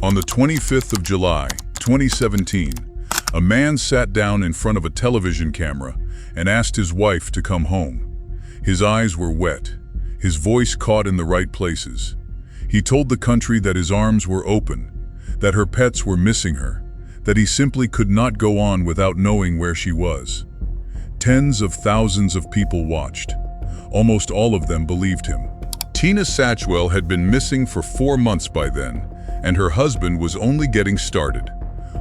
On the 25th of July, 2017, a man sat down in front of a television camera and asked his wife to come home. His eyes were wet, his voice caught in the right places. He told the country that his arms were open, that her pets were missing her, that he simply could not go on without knowing where she was. Tens of thousands of people watched. Almost all of them believed him. Tina Satchwell had been missing for 4 months by then, and her husband was only getting started.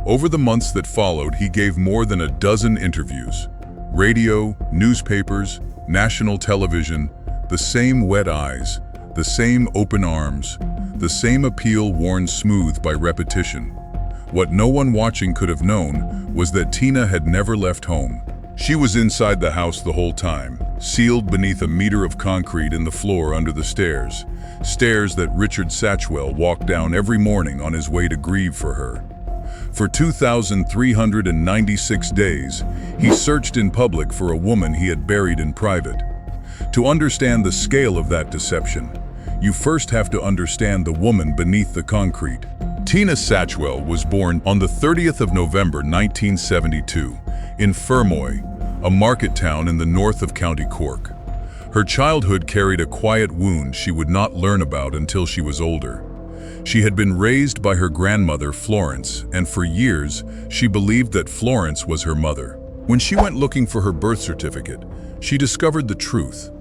Over the months that followed, he gave more than a dozen interviews. Radio, newspapers, national television, the same wet eyes, the same open arms, the same appeal worn smooth by repetition. What no one watching could have known was that Tina had never left home. She was inside the house the whole time, sealed beneath a meter of concrete in the floor under the stairs, stairs that Richard Satchwell walked down every morning on his way to grieve for her. For 2,396 days, he searched in public for a woman he had buried in private. To understand the scale of that deception, you first have to understand the woman beneath the concrete. Tina Satchwell was born on the 30th of November 1972 in Fermoy, a market town in the north of County Cork. Her childhood carried a quiet wound she would not learn about until she was older. She had been raised by her grandmother, Florence, and for years she believed that Florence was her mother. When she went looking for her birth certificate, she discovered the truth.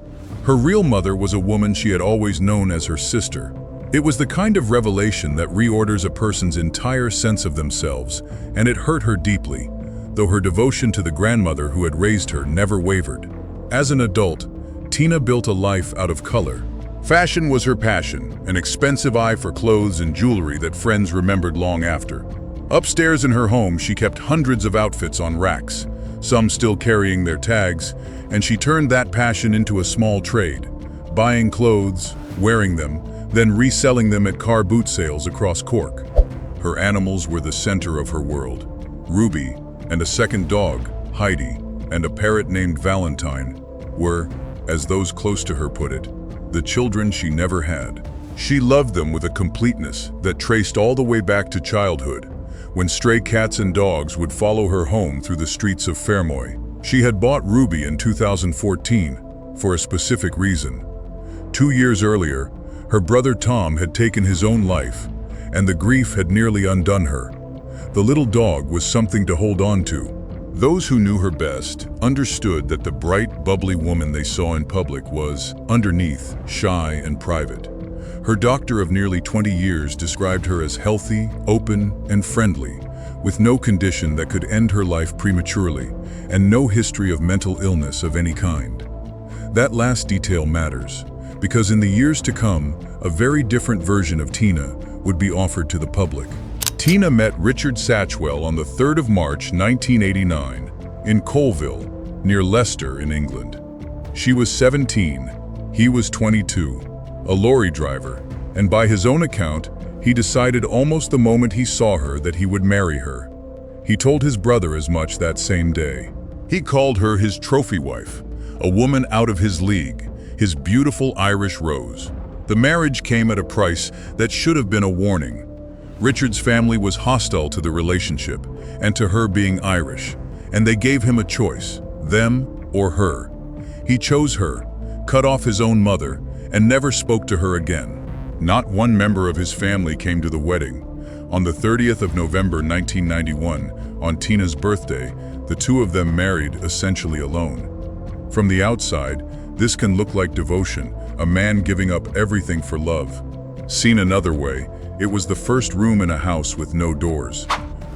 Her real mother was a woman she had always known as her sister. It was the kind of revelation that reorders a person's entire sense of themselves, and it hurt her deeply, though her devotion to the grandmother who had raised her never wavered. As an adult, Tina built a life out of color. Fashion was her passion, an expensive eye for clothes and jewelry that friends remembered long after. Upstairs in her home, she kept hundreds of outfits on racks, some still carrying their tags, and she turned that passion into a small trade, buying clothes, wearing them, then reselling them at car boot sales across Cork. Her animals were the center of her world. Ruby and a second dog, Heidi, and a parrot named Valentine were, as those close to her put it, the children she never had. She loved them with a completeness that traced all the way back to childhood, when stray cats and dogs would follow her home through the streets of Fermoy. She had bought Ruby in 2014 for a specific reason. 2 years earlier, her brother Tom had taken his own life, and the grief had nearly undone her. The little dog was something to hold on to. Those who knew her best understood that the bright, bubbly woman they saw in public was, underneath, shy and private. Her doctor of nearly 20 years described her as healthy, open, and friendly, with no condition that could end her life prematurely, and no history of mental illness of any kind. That last detail matters, because in the years to come, a very different version of Tina would be offered to the public. Tina met Richard Satchwell on the 3rd of March 1989 in Colville, near Leicester in England. She was 17, he was 22, a lorry driver, and by his own account, he decided almost the moment he saw her that he would marry her. He told his brother as much that same day. He called her his trophy wife, a woman out of his league, his beautiful Irish rose. The marriage came at a price that should have been a warning. Richard's family was hostile to the relationship and to her being Irish, and they gave him a choice, them or her. He chose her, cut off his own mother, and never spoke to her again. Not one member of his family came to the wedding. On the 30th of November 1991, on Tina's birthday, the two of them married essentially alone. From the outside, this can look like devotion, a man giving up everything for love. Seen another way, it was the first room in a house with no doors.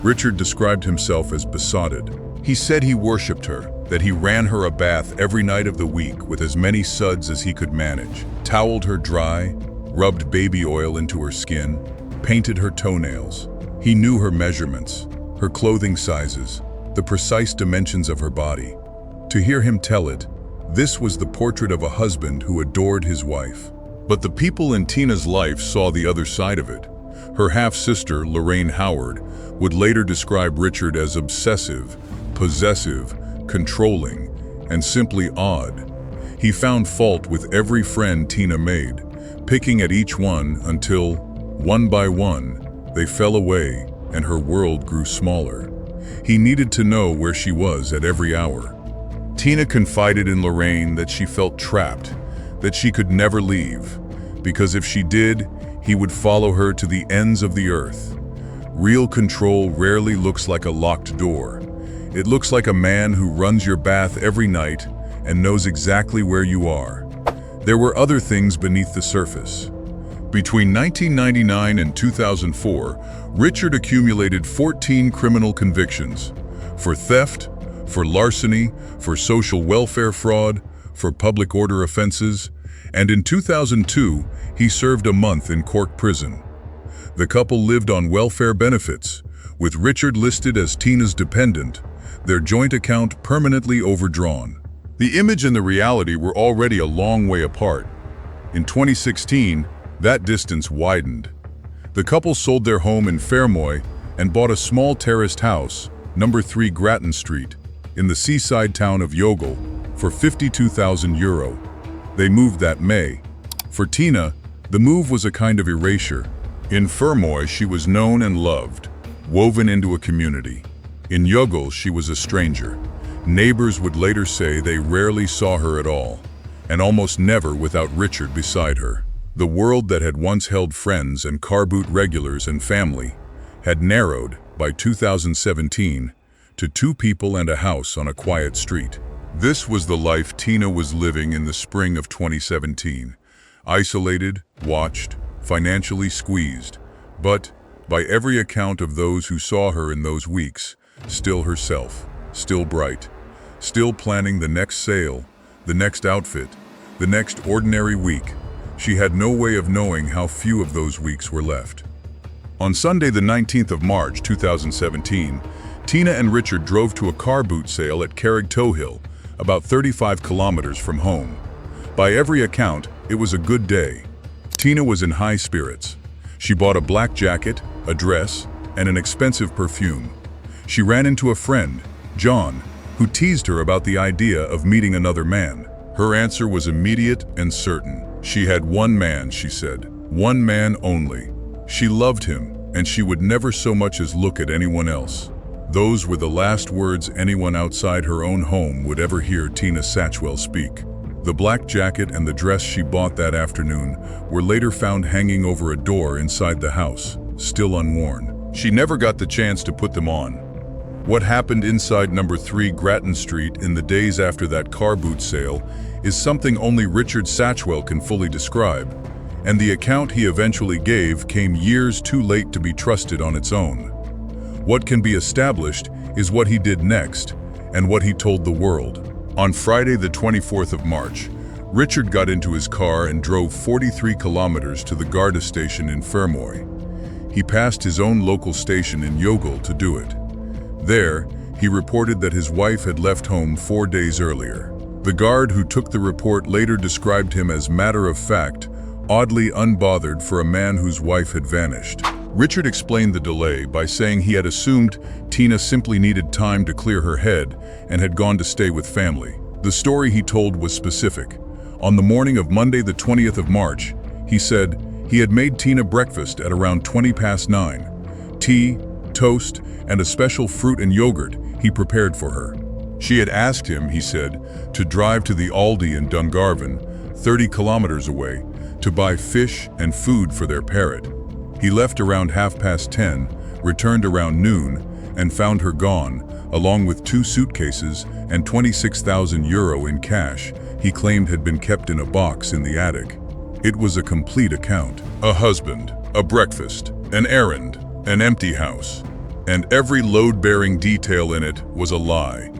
Richard described himself as besotted. He said he worshipped her, that he ran her a bath every night of the week with as many suds as he could manage, toweled her dry, rubbed baby oil into her skin, painted her toenails. He knew her measurements, her clothing sizes, the precise dimensions of her body. To hear him tell it, this was the portrait of a husband who adored his wife. But the people in Tina's life saw the other side of it. Her half-sister, Lorraine Howard, would later describe Richard as obsessive, possessive, controlling, and simply odd. He found fault with every friend Tina made, picking at each one until, one by one, They fell away, and her world grew smaller. He needed to know where she was at every hour. Tina confided in Lorraine that she felt trapped, that she could never leave, because if she did, he would follow her to the ends of the earth. Real control rarely looks like a locked door. It looks like a man who runs your bath every night and knows exactly where you are. There were other things beneath the surface. Between 1999 and 2004, Richard accumulated 14 criminal convictions for theft, for larceny, for social welfare fraud, for public order offenses, and in 2002, he served a month in Cork prison. The couple lived on welfare benefits, with Richard listed as Tina's dependent, their joint account permanently overdrawn. The image and the reality were already a long way apart. In 2016, that distance widened. The couple sold their home in Fermoy and bought a small terraced house, number 3 Grattan Street, in the seaside town of Youghal, for €52,000. They moved that May. For Tina, the move was a kind of erasure. In Fermoy, she was known and loved, woven into a community. In Youghal, she was a stranger. Neighbors would later say they rarely saw her at all, and almost never without Richard beside her. The world that had once held friends and car boot regulars and family had narrowed, by 2017, to 2 people and a house on a quiet street. This was the life Tina was living in the spring of 2017. Isolated, watched, financially squeezed, but, by every account of those who saw her in those weeks, still herself, still bright, still planning the next sale, the next outfit, the next ordinary week. She had no way of knowing how few of those weeks were left. On Sunday, the 19th of March, 2017, Tina and Richard drove to a car boot sale at Carricktohill, about 35 kilometers from home. By every account, it was a good day. Tina was in high spirits. She bought a black jacket, a dress, and an expensive perfume. She ran into a friend, John, who teased her about the idea of meeting another man. Her answer was immediate and certain. She had one man, she said, one man only. She loved him, and she would never so much as look at anyone else. Those were the last words anyone outside her own home would ever hear Tina Satchwell speak. The black jacket and the dress she bought that afternoon were later found hanging over a door inside the house, still unworn. She never got the chance to put them on. What happened inside number 3 Grattan Street in the days after that car boot sale is something only Richard Satchwell can fully describe, and the account he eventually gave came years too late to be trusted on its own. What can be established is what he did next, and what he told the world. On Friday, the 24th of March, Richard got into his car and drove 43 kilometers to the Garda station in Fermoy. He passed his own local station in Youghal to do it. There, he reported that his wife had left home 4 days earlier. The guard who took the report later described him as matter-of-fact, oddly unbothered for a man whose wife had vanished. Richard explained the delay by saying he had assumed Tina simply needed time to clear her head and had gone to stay with family. The story he told was specific. On the morning of Monday, the 20th of March, he said he had made Tina breakfast at around 9:20. Tea, toast, and a special fruit and yogurt he prepared for her. She had asked him, he said, to drive to the Aldi in Dungarvan, 30 kilometers away, to buy fish and food for their parrot. He left around 10:30, returned around noon, and found her gone, along with 2 suitcases and €26,000 in cash he claimed had been kept in a box in the attic. It was a complete account. A husband, a breakfast, an errand, an empty house. And every load-bearing detail in it was a lie.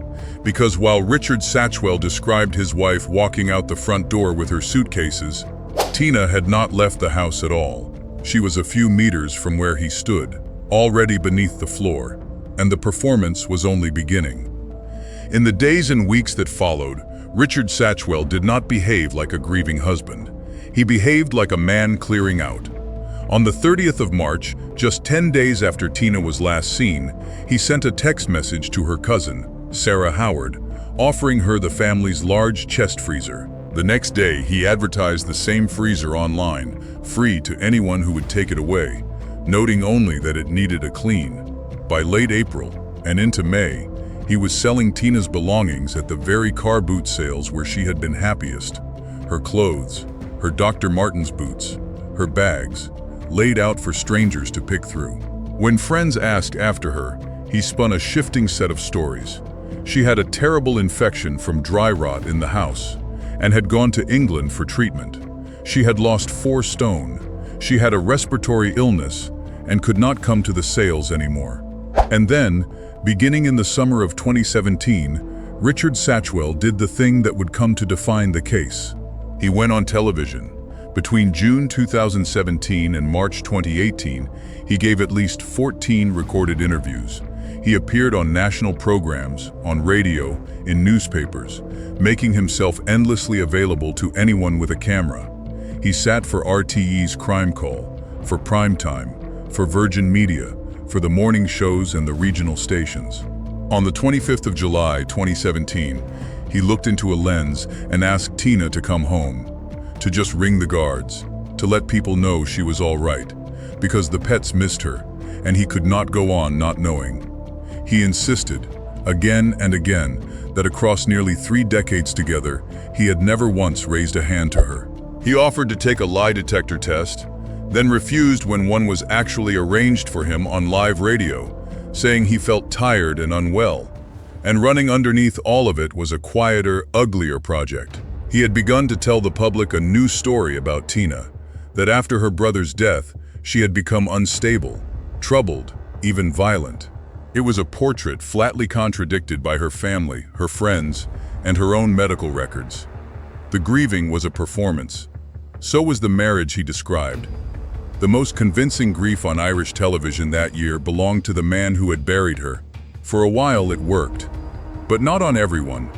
Because while Richard Satchwell described his wife walking out the front door with her suitcases, Tina had not left the house at all. She was a few meters from where he stood, already beneath the floor, and the performance was only beginning. In the days and weeks that followed, Richard Satchwell did not behave like a grieving husband. He behaved like a man clearing out. On the 30th of March, just 10 days after Tina was last seen, he sent a text message to her cousin, Sarah Howard, offering her the family's large chest freezer. The next day, he advertised the same freezer online, free to anyone who would take it away. noting only that it needed a clean. By late April and into May, he was selling Tina's belongings at the very car boot sales where she had been happiest. Her clothes, her Dr. Martens boots, her bags, laid out for strangers to pick through. When friends asked after her, he spun a shifting set of stories. She had a terrible infection from dry rot in the house and had gone to England for treatment. She had lost 4 stone. She had a respiratory illness and could not come to the sales anymore. And then, beginning in the summer of 2017, Richard Satchwell did the thing that would come to define the case. He went on television. Between June 2017 and March 2018, he gave at least 14 recorded interviews. He appeared on national programs, on radio, in newspapers, making himself endlessly available to anyone with a camera. He sat for RTE's Crime Call, for Primetime, for Virgin Media, for the morning shows and the regional stations. On the 25th of July 2017, he looked into a lens and asked Tina to come home, to just ring the guards, to let people know she was all right, because the pets missed her, and he could not go on not knowing. He insisted, again and again, that across nearly 3 decades together, he had never once raised a hand to her. He offered to take a lie detector test, then refused when one was actually arranged for him on live radio, saying he felt tired and unwell. And running underneath all of it was a quieter, uglier project. He had begun to tell the public a new story about Tina, that after her brother's death, she had become unstable, troubled, even violent. It was a portrait flatly contradicted by her family, her friends, and her own medical records. The grieving was a performance. So was the marriage he described. The most convincing grief on Irish television that year belonged to the man who had buried her. For a while it worked, but not on everyone.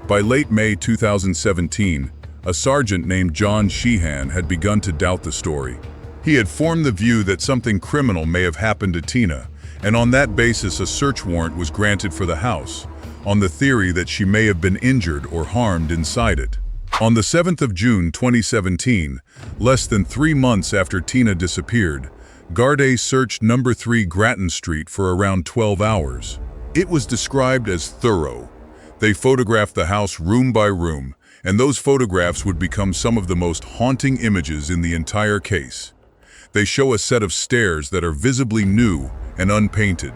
By late May 2017, a sergeant named John Sheehan had begun to doubt the story. He had formed the view that something criminal may have happened to Tina, and on that basis a search warrant was granted for the house, on the theory that she may have been injured or harmed inside it. On the 7th of June 2017, less than 3 months after Tina disappeared, Gardaí searched number 3 Grattan Street for around 12 hours. It was described as thorough. They photographed the house room by room, and those photographs would become some of the most haunting images in the entire case. They show a set of stairs that are visibly new and unpainted.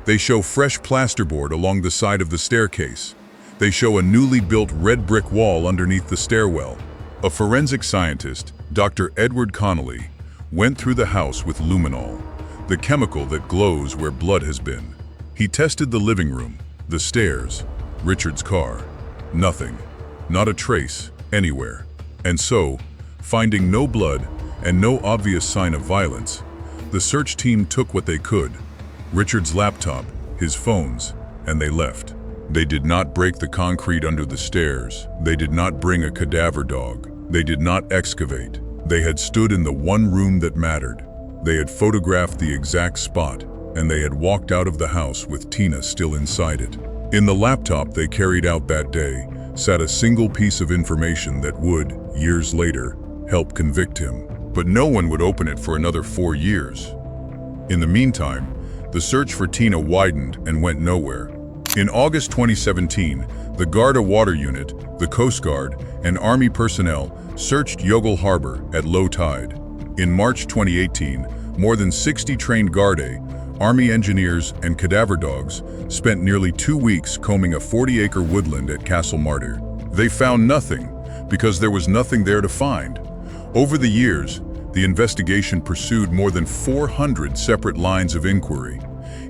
They show fresh plasterboard along the side of the staircase. They show a newly built red brick wall underneath the stairwell. A forensic scientist, Dr. Edward Connolly, went through the house with luminol, the chemical that glows where blood has been. He tested the living room, the stairs, Richard's car. Nothing, not a trace, anywhere. And so, finding no blood and no obvious sign of violence, the search team took what they could, Richard's laptop, his phones, and they left. They did not break the concrete under the stairs. They did not bring a cadaver dog. They did not excavate. They had stood in the one room that mattered. They had photographed the exact spot, and they had walked out of the house with Tina still inside it. In the laptop they carried out that day sat a single piece of information that would, years later, help convict him. But no one would open it for another 4 years. In the meantime, the search for Tina widened and went nowhere. In August 2017, the Garda Water Unit, the Coast Guard, and Army personnel searched Youghal Harbour at low tide. In March 2018, more than 60 trained Gardaí, Army engineers, and cadaver dogs spent nearly 2 weeks combing a 40-acre woodland at Castle Martyr. They found nothing because there was nothing there to find. Over the years, the investigation pursued more than 400 separate lines of inquiry.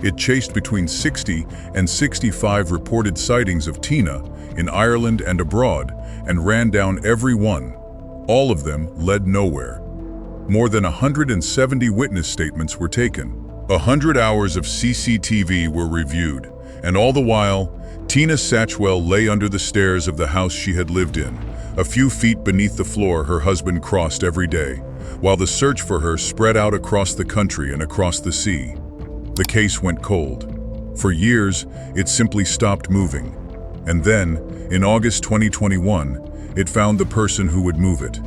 It chased between 60 and 65 reported sightings of Tina in Ireland and abroad and ran down every one. All of them led nowhere. More than 170 witness statements were taken. 100 hours of CCTV were reviewed, and all the while, Tina Satchwell lay under the stairs of the house she had lived in, a few feet beneath the floor her husband crossed every day, while the search for her spread out across the country and across the sea. The case went cold. For years, it simply stopped moving. And then, in August 2021, it found the person who would move it.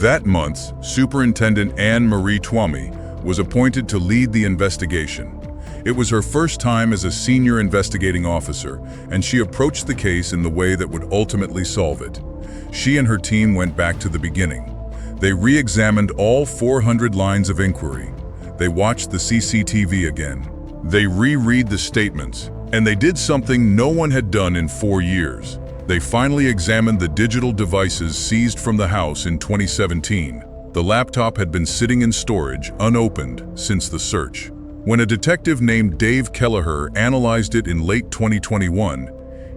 That month, Superintendent Anne Marie Twomey was appointed to lead the investigation. It was her first time as a senior investigating officer, and she approached the case in the way that would ultimately solve it. She and her team went back to the beginning. They re-examined all 400 lines of inquiry. They watched the CCTV again. They reread the statements, and they did something no one had done in 4 years. They finally examined the digital devices seized from the house in 2017. The laptop had been sitting in storage, unopened, since the search. When a detective named Dave Kelleher analyzed it in late 2021,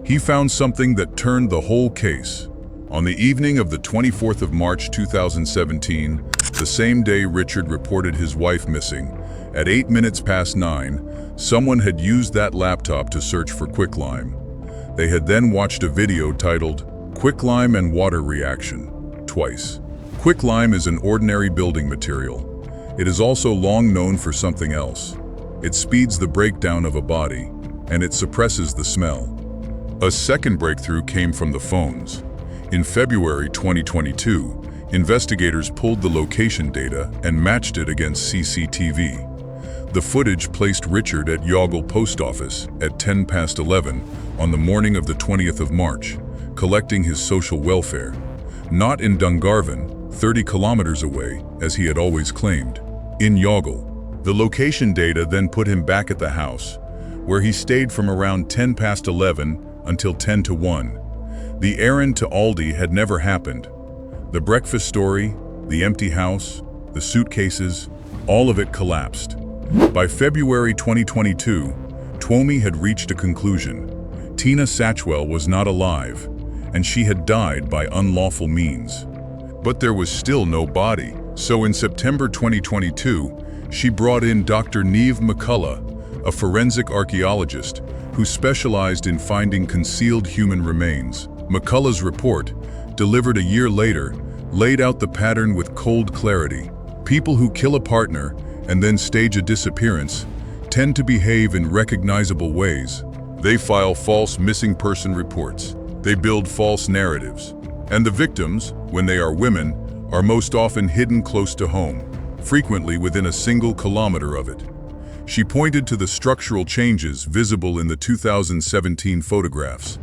he found something that turned the whole case. On the evening of the 24th of March 2017, the same day Richard reported his wife missing, at 9:08, someone had used that laptop to search for quicklime. They had then watched a video titled "Quicklime and Water Reaction" twice. Quicklime is an ordinary building material. It is also long known for something else. It speeds the breakdown of a body, and it suppresses the smell. A second breakthrough came from the phones. In February 2022, investigators pulled the location data and matched it against CCTV. The footage placed Richard at Youghal post office at 11:10 on the morning of the 20th of March, collecting his social welfare. Not in Dungarvan, 30 kilometers away, as he had always claimed. In Youghal. The location data then put him back at the house, where he stayed from around 11:10 until 1:50. The errand to Aldi had never happened. The breakfast story, the empty house, the suitcases, all of it collapsed. By February 2022, Twomey had reached a conclusion. Tina Satchwell was not alive, and she had died by unlawful means. But there was still no body. So in September 2022, she brought in Dr. Niamh McCullough, a forensic archaeologist who specialized in finding concealed human remains. McCullough's report, delivered a year later, laid out the pattern with cold clarity. People who kill a partner and then stage a disappearance tend to behave in recognizable ways. They file false missing person reports. They build false narratives. And the victims, when they are women, are most often hidden close to home, frequently within a single kilometer of it. She pointed to the structural changes visible in the 2017 photographs,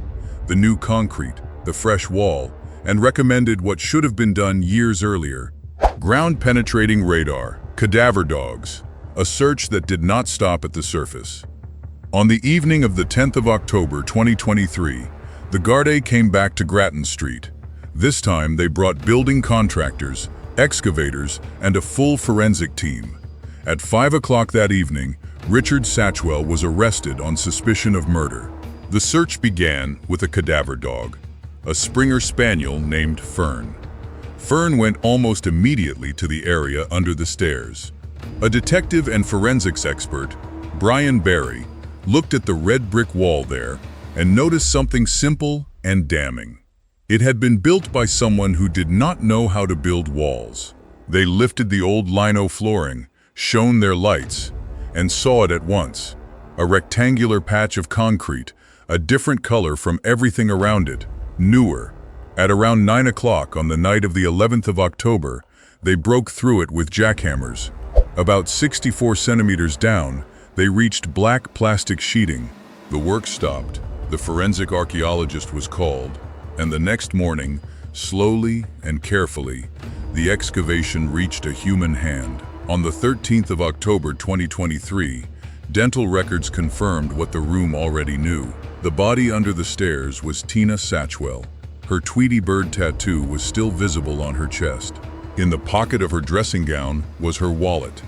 the new concrete, the fresh wall, and recommended what should have been done years earlier. Ground-penetrating radar, cadaver dogs, a search that did not stop at the surface. On the evening of the 10th of October 2023, the Gardaí came back to Grattan Street. This time they brought building contractors, excavators, and a full forensic team. At 5 o'clock that evening, Richard Satchwell was arrested on suspicion of murder. The search began with a cadaver dog, a Springer Spaniel named Fern. Fern went almost immediately to the area under the stairs. A detective and forensics expert, Brian Barry, looked at the red brick wall there and noticed something simple and damning. It had been built by someone who did not know how to build walls. They lifted the old lino flooring, shone their lights, and saw it at once. A rectangular patch of concrete, a different color from everything around it, newer. At around 9 o'clock on the night of the 11th of October, they broke through it with jackhammers. About 64 centimeters down, they reached black plastic sheeting. The work stopped. The forensic archaeologist was called, and the next morning, slowly and carefully, the excavation reached a human hand. On the 13th of October 2023, dental records confirmed what the room already knew. The body under the stairs was Tina Satchwell. Her Tweety bird tattoo was still visible on her chest. In the pocket of her dressing gown was her wallet,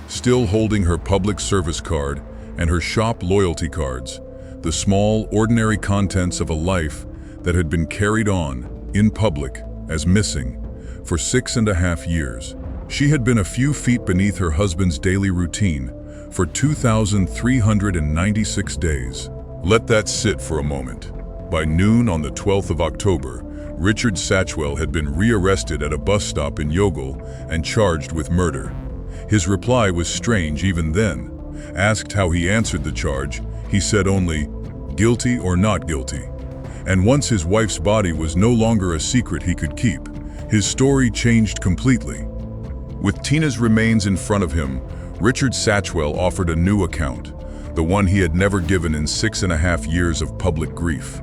still holding her public service card and her shop loyalty cards, the small, ordinary contents of a life that had been carried on, in public, as missing, for 6.5 years. She had been a few feet beneath her husband's daily routine for 2,396 days. Let that sit for a moment. By noon on the 12th of October, Richard Satchwell had been rearrested at a bus stop in Youghal and charged with murder. His reply was strange even then. Asked how he answered the charge, he said only, "Guilty or not guilty." And once his wife's body was no longer a secret he could keep, his story changed completely. With Tina's remains in front of him, Richard Satchwell offered a new account, the one he had never given in 6.5 years of public grief.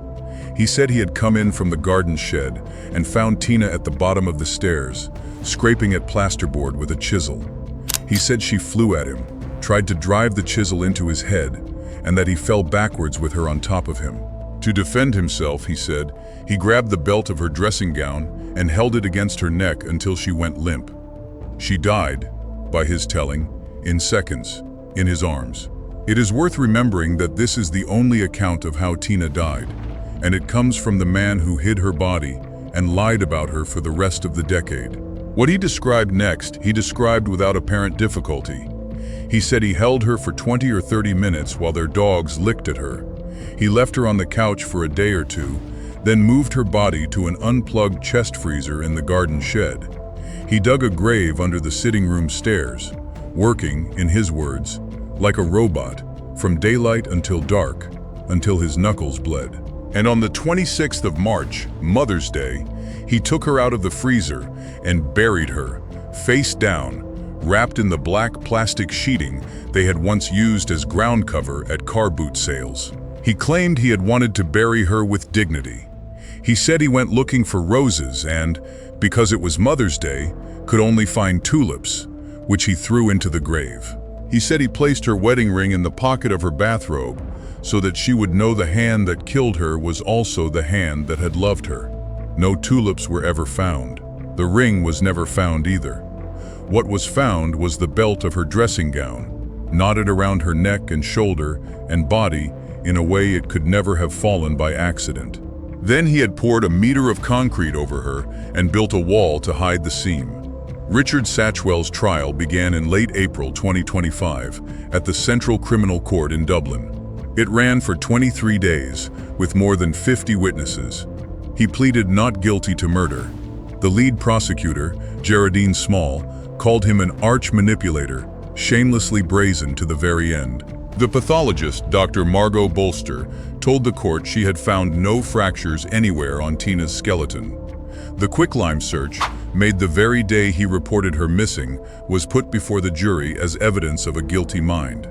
He said he had come in from the garden shed and found Tina at the bottom of the stairs, scraping at plasterboard with a chisel. He said she flew at him, tried to drive the chisel into his head, and that he fell backwards with her on top of him. To defend himself, he said, he grabbed the belt of her dressing gown and held it against her neck until she went limp. She died, by his telling, in seconds, in his arms. It is worth remembering that this is the only account of how Tina died, and it comes from the man who hid her body and lied about her for the rest of the decade. What he described next, he described without apparent difficulty. He said he held her for 20 or 30 minutes while their dogs licked at her. He left her on the couch for a day or two, then moved her body to an unplugged chest freezer in the garden shed. He dug a grave under the sitting room stairs, working, in his words, like a robot, from daylight until dark, until his knuckles bled. And on the 26th of March, Mother's Day, he took her out of the freezer and buried her, face down, wrapped in the black plastic sheeting they had once used as ground cover at car boot sales. He claimed he had wanted to bury her with dignity. He said he went looking for roses and, because it was Mother's Day, could only find tulips, which he threw into the grave. He said he placed her wedding ring in the pocket of her bathrobe so that she would know the hand that killed her was also the hand that had loved her. No tulips were ever found. The ring was never found either. What was found was the belt of her dressing gown, knotted around her neck and shoulder and body in a way it could never have fallen by accident. Then he had poured a meter of concrete over her and built a wall to hide the seam. Richard Satchwell's trial began in late April 2025 at the Central Criminal Court in Dublin. It ran for 23 days, with more than 50 witnesses. He pleaded not guilty to murder. The lead prosecutor, Geraldine Small, called him an arch manipulator, shamelessly brazen to the very end. The pathologist, Dr. Margot Bolster, told the court she had found no fractures anywhere on Tina's skeleton. The quicklime search, made the very day he reported her missing, was put before the jury as evidence of a guilty mind.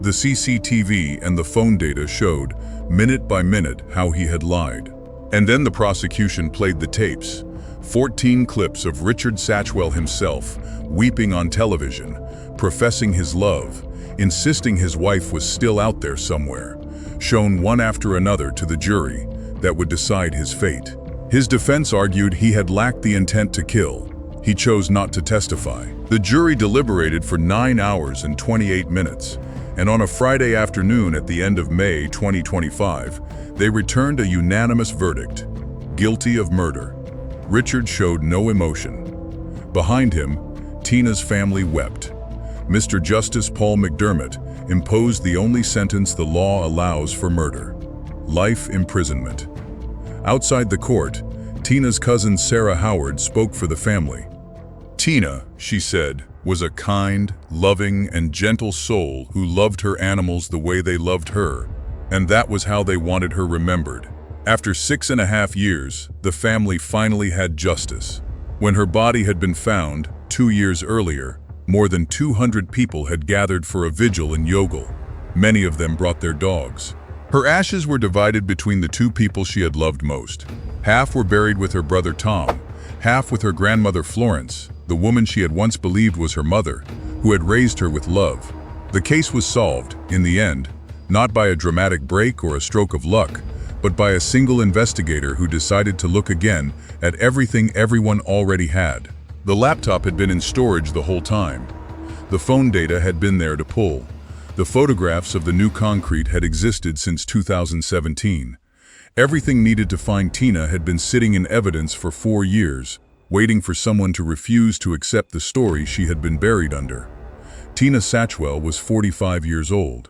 The CCTV and the phone data showed, minute by minute, how he had lied. And then the prosecution played the tapes, 14 clips of Richard Satchwell himself, weeping on television, professing his love, insisting his wife was still out there somewhere, shown one after another to the jury that would decide his fate. His defense argued he had lacked the intent to kill. He chose not to testify. The jury deliberated for 9 hours and 28 minutes, and on a Friday afternoon at the end of May 2025, they returned a unanimous verdict: guilty of murder. Richard showed no emotion. Behind him, Tina's family wept. Mr. Justice Paul McDermott imposed the only sentence the law allows for murder: life imprisonment. Outside the court, Tina's cousin Sarah Howard spoke for the family. Tina, she said, was a kind, loving, and gentle soul who loved her animals the way they loved her, and that was how they wanted her remembered. After 6.5 years, the family finally had justice. When her body had been found, 2 years earlier, more than 200 people had gathered for a vigil in Youghal. Many of them brought their dogs. Her ashes were divided between the two people she had loved most. Half were buried with her brother Tom, half with her grandmother Florence, the woman she had once believed was her mother, who had raised her with love. The case was solved, in the end, not by a dramatic break or a stroke of luck, but by a single investigator who decided to look again at everything everyone already had. The laptop had been in storage the whole time. The phone data had been there to pull. The photographs of the new concrete had existed since 2017. Everything needed to find Tina had been sitting in evidence for 4 years, waiting for someone to refuse to accept the story she had been buried under. Tina Satchwell was 45 years old.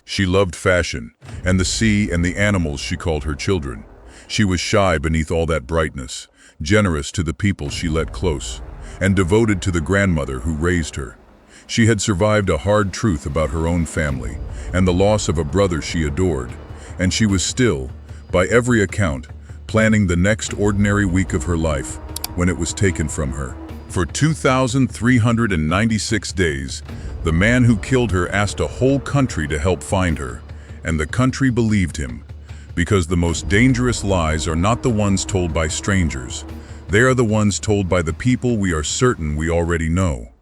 She loved fashion, and the sea and the animals she called her children. She was shy beneath all that brightness, generous to the people she let close, and devoted to the grandmother who raised her. She had survived a hard truth about her own family and the loss of a brother she adored, and she was still, by every account, planning the next ordinary week of her life when it was taken from her. For 2,396 days, the man who killed her asked a whole country to help find her, and the country believed him. Because the most dangerous lies are not the ones told by strangers. They are the ones told by the people we are certain we already know.